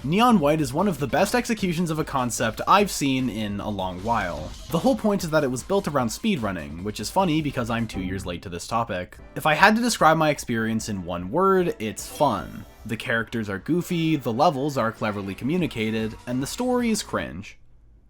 Neon White is one of the best executions of a concept I've seen in a long while. The whole point is that it was built around speedrunning, which is funny because I'm 2 years late to this topic. If I had to describe my experience in one word, it's fun. The characters are goofy, the levels are cleverly communicated, and the story is cringe.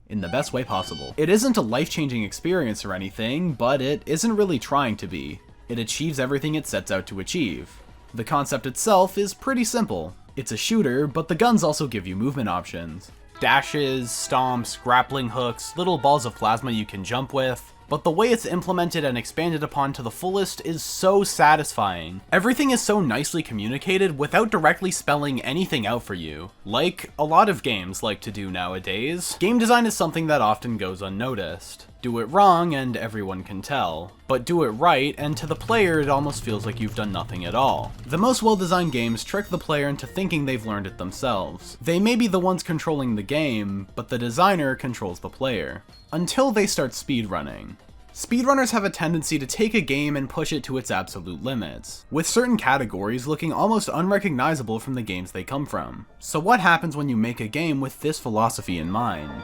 In the best way possible. It isn't a life-changing experience or anything, but it isn't really trying to be. It achieves everything it sets out to achieve. The concept itself is pretty simple. It's a shooter, but the guns also give you movement options. Dashes, stomps, grappling hooks, little balls of plasma you can jump with. But the way it's implemented and expanded upon to the fullest is so satisfying. Everything is so nicely communicated without directly spelling anything out for you, like a lot of games like to do nowadays. Game design is something that often goes unnoticed. Do it wrong and everyone can tell, but do it right and to the player it almost feels like you've done nothing at all. The most well-designed games trick the player into thinking they've learned it themselves. They may be the ones controlling the game, but the designer controls the player. Until they start speedrunning. Speedrunners have a tendency to take a game and push it to its absolute limits, with certain categories looking almost unrecognizable from the games they come from. So what happens when you make a game with this philosophy in mind?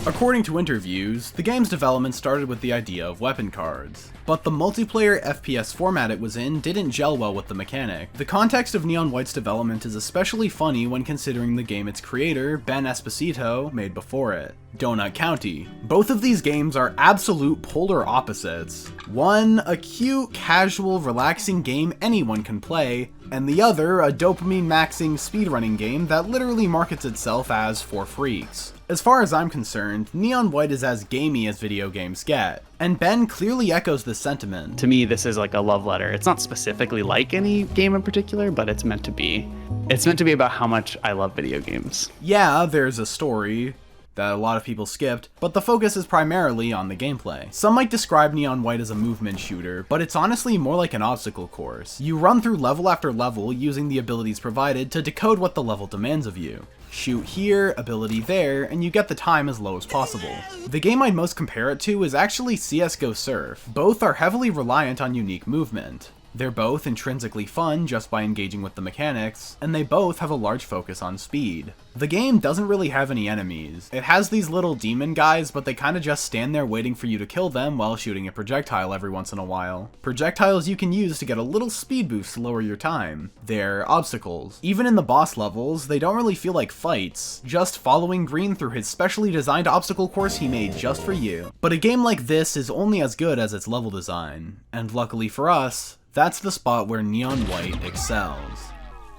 According to interviews, the game's development started with the idea of weapon cards, but the multiplayer FPS format it was in didn't gel well with the mechanic. The context of Neon White's development is especially funny when considering the game its creator, Ben Esposito, made before it, Donut County. Both of these games are absolute polar opposites. One, a cute, casual, relaxing game anyone can play, and the other, a dopamine-maxing speedrunning game that literally markets itself as for freaks. As far as I'm concerned, Neon White is as gamey as video games get, and Ben clearly echoes this sentiment. To me, this is like a love letter. It's not specifically like any game in particular, but it's meant to be. It's meant to be about how much I love video games. Yeah, there's a story that a lot of people skipped, but the focus is primarily on the gameplay. Some might describe Neon White as a movement shooter, but it's honestly more like an obstacle course. You run through level after level using the abilities provided to decode what the level demands of you. Shoot here, ability there, and you get the time as low as possible. The game I'd most compare it to is actually CSGO Surf. Both are heavily reliant on unique movement. They're both intrinsically fun just by engaging with the mechanics, and they both have a large focus on speed. The game doesn't really have any enemies. It has these little demon guys, but they kinda just stand there waiting for you to kill them while shooting a projectile every once in a while. Projectiles you can use to get a little speed boost to lower your time. They're obstacles. Even in the boss levels, they don't really feel like fights, just following Green through his specially designed obstacle course he made just for you. But a game like this is only as good as its level design, and luckily for us, that's the spot where Neon White excels.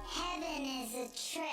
Heaven is a trip.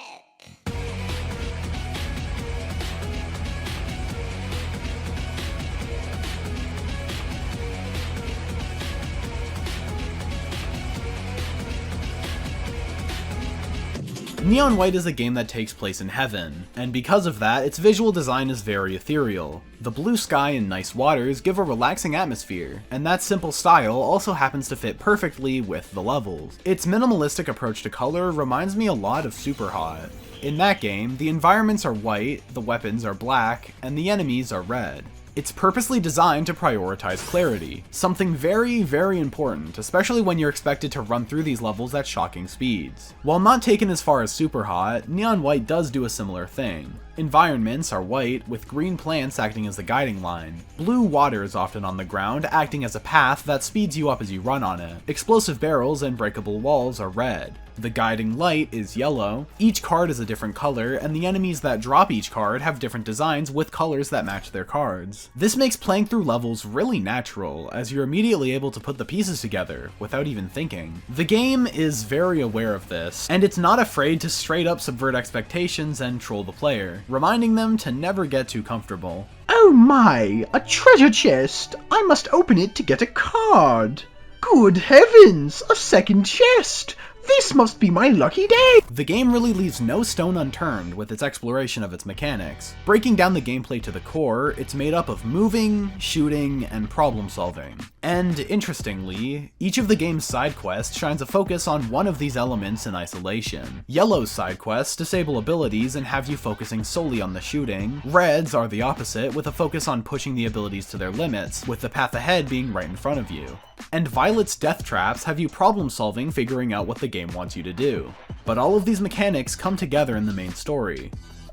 Neon White is a game that takes place in heaven, and because of that, its visual design is very ethereal. The blue sky and nice waters give a relaxing atmosphere, and that simple style also happens to fit perfectly with the levels. Its minimalistic approach to color reminds me a lot of Superhot. In that game, the environments are white, the weapons are black, and the enemies are red. It's purposely designed to prioritize clarity, something very, very important, especially when you're expected to run through these levels at shocking speeds. While not taken as far as Superhot, Neon White does do a similar thing. Environments are white, with green plants acting as the guiding line. Blue water is often on the ground, acting as a path that speeds you up as you run on it. Explosive barrels and breakable walls are red. The guiding light is yellow. Each card is a different color, and the enemies that drop each card have different designs with colors that match their cards. This makes playing through levels really natural, as you're immediately able to put the pieces together without even thinking. The game is very aware of this, and it's not afraid to straight up subvert expectations and troll the player, reminding them to never get too comfortable. Oh my, a treasure chest! I must open it to get a card! Good heavens, a second chest! This must be my lucky day! The game really leaves no stone unturned with its exploration of its mechanics. Breaking down the gameplay to the core, it's made up of moving, shooting, and problem solving. And interestingly, each of the game's side quests shines a focus on one of these elements in isolation. Yellow's side quests disable abilities and have you focusing solely on the shooting. Red's are the opposite, with a focus on pushing the abilities to their limits, with the path ahead being right in front of you. And Violet's death traps have you problem solving, figuring out what the game wants you to do. But all of these mechanics come together in the main story.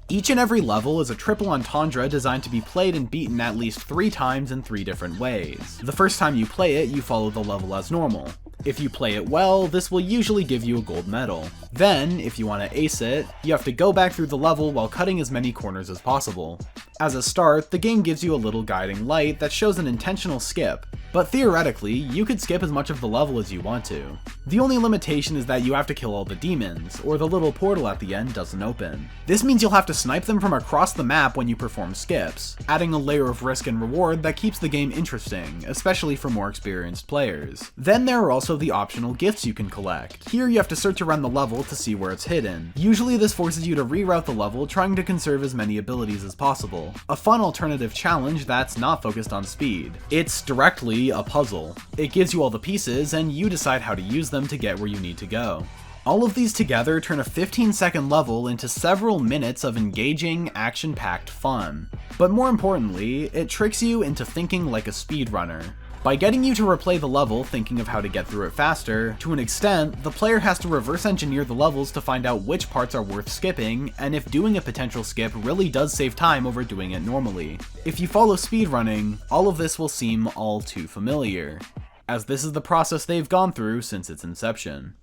Each and every level is a triple entendre designed to be played and beaten at least 3 times in 3 different ways. The first time you play it, you follow the level as normal. If you play it well, this will usually give you a gold medal. Then, if you want to ace it, you have to go back through the level while cutting as many corners as possible. As a start, the game gives you a little guiding light that shows an intentional skip, but theoretically, you could skip as much of the level as you want to. The only limitation is that you have to kill all the demons, or the little portal at the end doesn't open. This means you'll have to snipe them from across the map when you perform skips, adding a layer of risk and reward that keeps the game interesting, especially for more experienced players. Then there are also the optional gifts you can collect. Here you have to search around the level to see where it's hidden. Usually this forces you to reroute the level, trying to conserve as many abilities as possible. A fun alternative challenge that's not focused on speed. It's directly a puzzle. It gives you all the pieces, and you decide how to use them to get where you need to go. All of these together turn a 15-second level into several minutes of engaging, action-packed fun. But more importantly, it tricks you into thinking like a speedrunner. By getting you to replay the level thinking of how to get through it faster, to an extent, the player has to reverse engineer the levels to find out which parts are worth skipping, and if doing a potential skip really does save time over doing it normally. If you follow speedrunning, all of this will seem all too familiar, as this is the process they've gone through since its inception.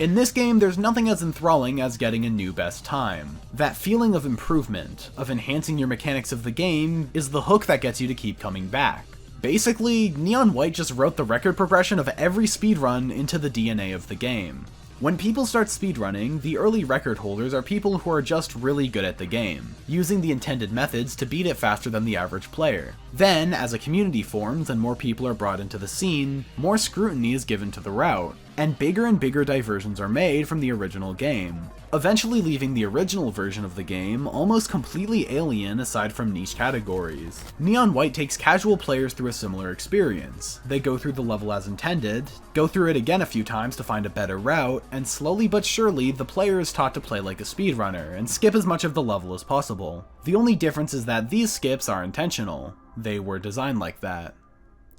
In this game, there's nothing as enthralling as getting a new best time. That feeling of improvement, of enhancing your mechanics of the game, is the hook that gets you to keep coming back. Basically, Neon White just wrote the record progression of every speedrun into the DNA of the game. When people start speedrunning, the early record holders are people who are just really good at the game, using the intended methods to beat it faster than the average player. Then, as a community forms and more people are brought into the scene, more scrutiny is given to the route, and bigger diversions are made from the original game, eventually leaving the original version of the game almost completely alien aside from niche categories. Neon White takes casual players through a similar experience. They go through the level as intended, go through it again a few times to find a better route, and slowly but surely the player is taught to play like a speedrunner and skip as much of the level as possible. The only difference is that these skips are intentional. They were designed like that.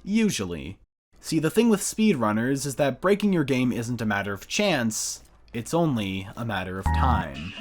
Usually. See, the thing with speedrunners is that breaking your game isn't a matter of chance, it's only a matter of time.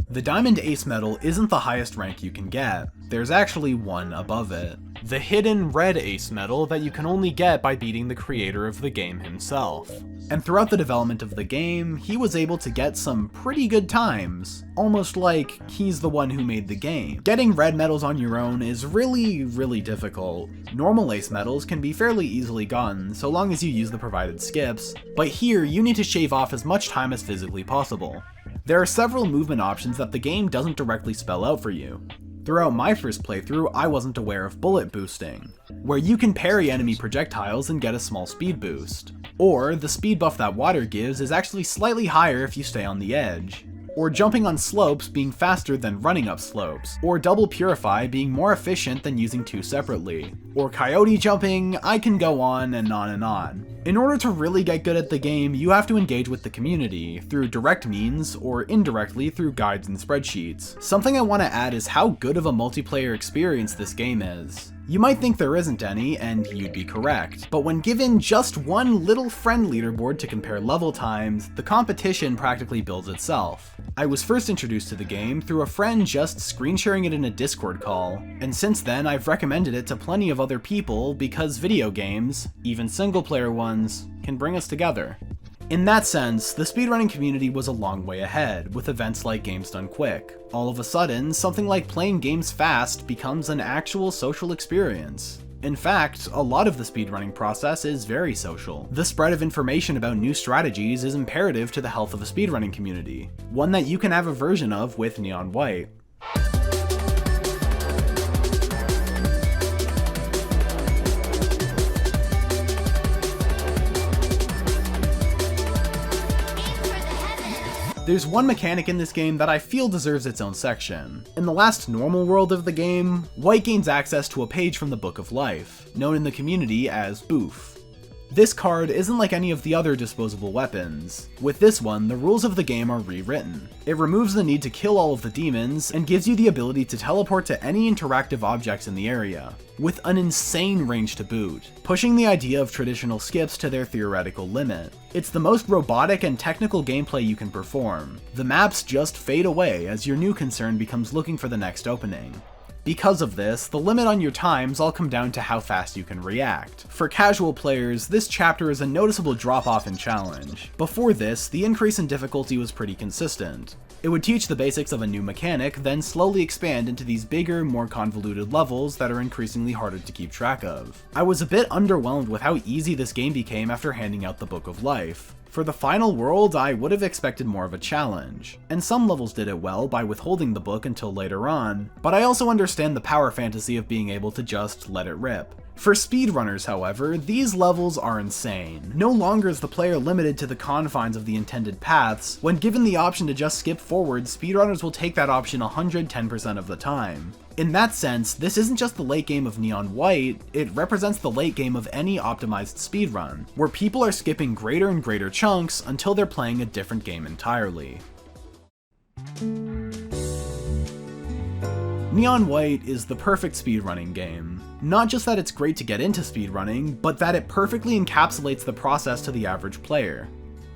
The Diamond Ace medal isn't the highest rank you can get. There's actually one above it. The hidden Red Ace medal that you can only get by beating the creator of the game himself. And throughout the development of the game, he was able to get some pretty good times, almost like he's the one who made the game. Getting red medals on your own is really difficult. Normal ace medals can be fairly easily gotten so long as you use the provided skips, but here you need to shave off as much time as physically possible. There are several movement options that the game doesn't directly spell out for you. Throughout my first playthrough, I wasn't aware of bullet boosting, where you can parry enemy projectiles and get a small speed boost. Or, the speed buff that water gives is actually slightly higher if you stay on the edge. Or jumping on slopes being faster than running up slopes. Or double purify being more efficient than using 2 separately. Or coyote jumping, I can go on and on and on. In order to really get good at the game, you have to engage with the community, through direct means, or indirectly through guides and spreadsheets. Something I want to add is how good of a multiplayer experience this game is. You might think there isn't any, and you'd be correct, but when given just one little friend leaderboard to compare level times, the competition practically builds itself. I was first introduced to the game through a friend just screen sharing it in a Discord call, and since then I've recommended it to plenty of other people because video games, even single player ones, can bring us together. In that sense, the speedrunning community was a long way ahead, with events like Games Done Quick. All of a sudden, something like playing games fast becomes an actual social experience. In fact, a lot of the speedrunning process is very social. The spread of information about new strategies is imperative to the health of a speedrunning community, one that you can have a version of with Neon White. There's one mechanic in this game that I feel deserves its own section. In the last normal world of the game, White gains access to a page from the Book of Life, known in the community as Boof. This card isn't like any of the other disposable weapons. With this one, the rules of the game are rewritten. It removes the need to kill all of the demons, and gives you the ability to teleport to any interactive objects in the area, with an insane range to boot, pushing the idea of traditional skips to their theoretical limit. It's the most robotic and technical gameplay you can perform. The maps just fade away as your new concern becomes looking for the next opening. Because of this, the limit on your times all come down to how fast you can react. For casual players, this chapter is a noticeable drop-off in challenge. Before this, the increase in difficulty was pretty consistent. It would teach the basics of a new mechanic, then slowly expand into these bigger, more convoluted levels that are increasingly harder to keep track of. I was a bit underwhelmed with how easy this game became after handing out the Book of Life. For the final world, I would have expected more of a challenge, and some levels did it well by withholding the book until later on, but I also understand the power fantasy of being able to just let it rip. For speedrunners, however, these levels are insane. No longer is the player limited to the confines of the intended paths. When given the option to just skip forward, speedrunners will take that option 110% of the time. In that sense, this isn't just the late game of Neon White, it represents the late game of any optimized speedrun, where people are skipping greater and greater chunks until they're playing a different game entirely. Neon White is the perfect speedrunning game. Not just that it's great to get into speedrunning, but that it perfectly encapsulates the process to the average player.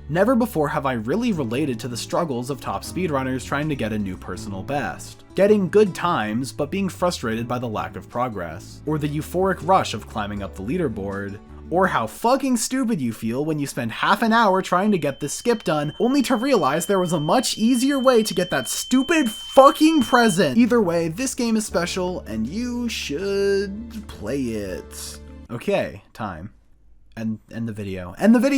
Never before have I really related to the struggles of top speedrunners trying to get a new personal best. Getting good times, but being frustrated by the lack of progress. Or the euphoric rush of climbing up the leaderboard. Or how fucking stupid you feel when you spend half an hour trying to get this skip done, only to realize there was a much easier way to get that stupid fucking present. Either way, this game is special, and you should play it. Okay, time. End the video. End the video!